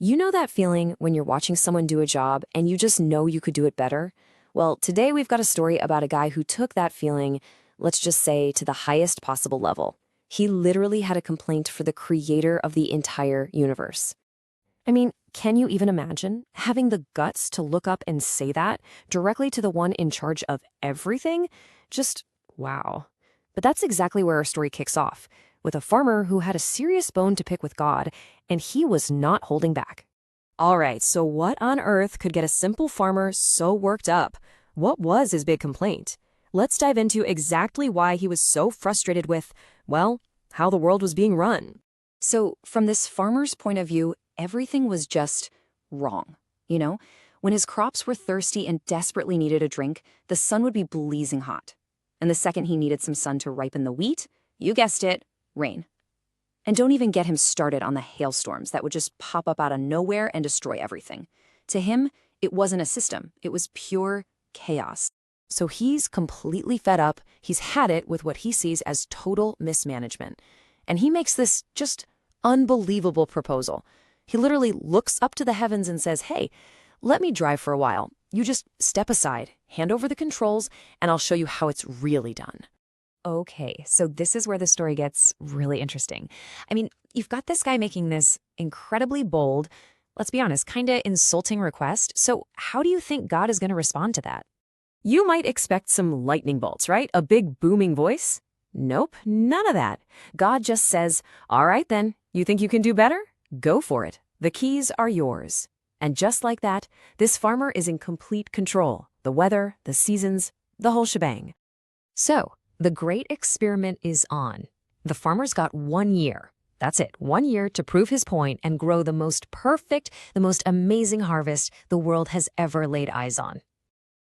You know that feeling when you're watching someone do a job and you just know you could do it better? Well, today we've got a story about a guy who took that feeling, let's just say, to the highest possible level. He literally had a complaint for the creator of the entire universe. I mean, can you even imagine having the guts to look up and say that directly to the one in charge of everything? Just wow. But that's exactly where our story kicks off, with a farmer who had a serious bone to pick with God, and he was not holding back. All right, so what on earth could get a simple farmer so worked up? What was his big complaint? Let's dive into exactly why he was so frustrated with, well, how the world was being run. So, from this farmer's point of view, everything was just wrong. When his crops were thirsty and desperately needed a drink, the sun would be blazing hot. And the second he needed some sun to ripen the wheat, you guessed it, rain. And don't even get him started on the hailstorms that would just pop up out of nowhere and destroy everything. To him, it wasn't a system. It was pure chaos. So he's completely fed up. He's had it with what he sees as total mismanagement. And he makes this just unbelievable proposal. He literally looks up to the heavens and says, hey, let me drive for a while. You just step aside, hand over the controls, and I'll show you how it's really done. Okay, so this is where the story gets really interesting. I mean, you've got this guy making this incredibly bold, let's be honest, kind of insulting request. So how do you think God is going to respond to that? You might expect some lightning bolts, right? A big booming voice? Nope, none of that. God just says, all right then, you think you can do better? Go for it. The keys are yours. And just like that, this farmer is in complete control. The weather, the seasons, the whole shebang. So, the great experiment is on. The farmer's got 1 year. That's it, 1 year to prove his point and grow the most perfect, the most amazing harvest the world has ever laid eyes on.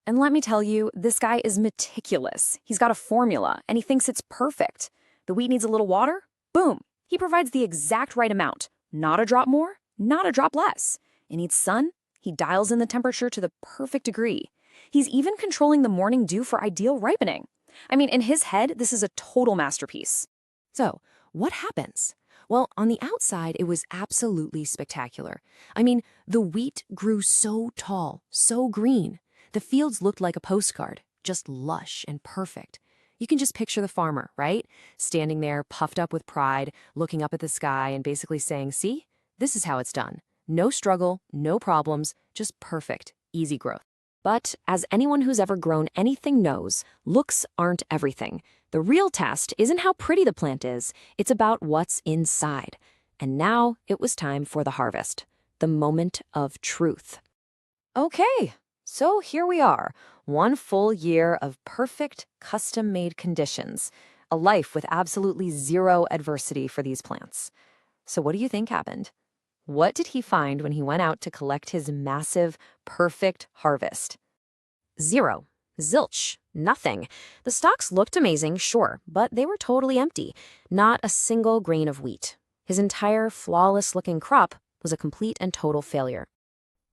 And let me tell you, this guy is meticulous. He's got a formula, and he thinks it's perfect. The wheat needs a little water? Boom! He provides the exact right amount. Not a drop more, not a drop less. It needs sun? He dials in the temperature to the perfect degree. He's even controlling the morning dew for ideal ripening. I mean, in his head, this is a total masterpiece. So, what happens? Well, on the outside, it was absolutely spectacular. I mean, the wheat grew so tall, so green. The fields looked like a postcard, just lush and perfect. You can just picture the farmer, right? Standing there, puffed up with pride, looking up at the sky and basically saying, see, this is how it's done. No struggle, no problems, just perfect, easy growth. But as anyone who's ever grown anything knows, looks aren't everything. The real test isn't how pretty the plant is, it's about what's inside. And now it was time for the harvest, the moment of truth. Okay, so here we are, 1 full year of perfect, custom-made conditions, a life with absolutely zero adversity for these plants. So what do you think happened? What did he find when he went out to collect his massive, perfect harvest? Zero. Zilch. Nothing. The stalks looked amazing, sure, but they were totally empty. Not a single grain of wheat. His entire flawless-looking crop was a complete and total failure.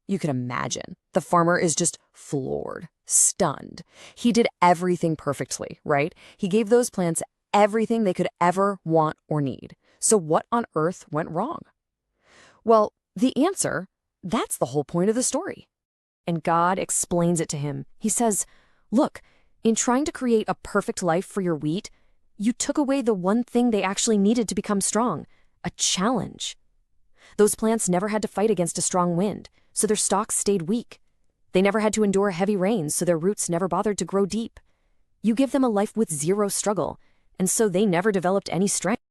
You can imagine. The farmer is just floored, stunned. He did everything perfectly, right? He gave those plants everything they could ever want or need. So what on earth went wrong? Well, the answer, that's the whole point of the story. And God explains it to him. He says, look, in trying to create a perfect life for your wheat, you took away the one thing they actually needed to become strong, a challenge. Those plants never had to fight against a strong wind, so their stalks stayed weak. They never had to endure heavy rains, so their roots never bothered to grow deep. You give them a life with zero struggle, and so they never developed any strength.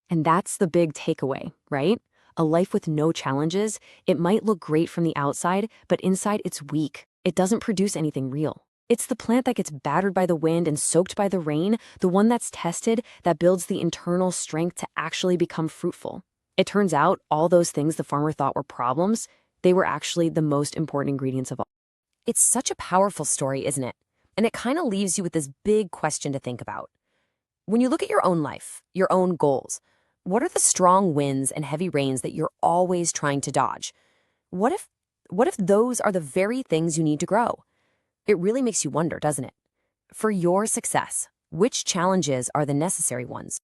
And that's the big takeaway, right? A life with no challenges, it might look great from the outside, but inside it's weak. It doesn't produce anything real. It's the plant that gets battered by the wind and soaked by the rain, the one that's tested, that builds the internal strength to actually become fruitful. It turns out all those things the farmer thought were problems, they were actually the most important ingredients of all. It's such a powerful story, isn't it? And it kind of leaves you with this big question to think about. When you look at your own life, your own goals, what are the strong winds and heavy rains that you're always trying to dodge? What if those are the very things you need to grow? It really makes you wonder, doesn't it? For your success, which challenges are the necessary ones?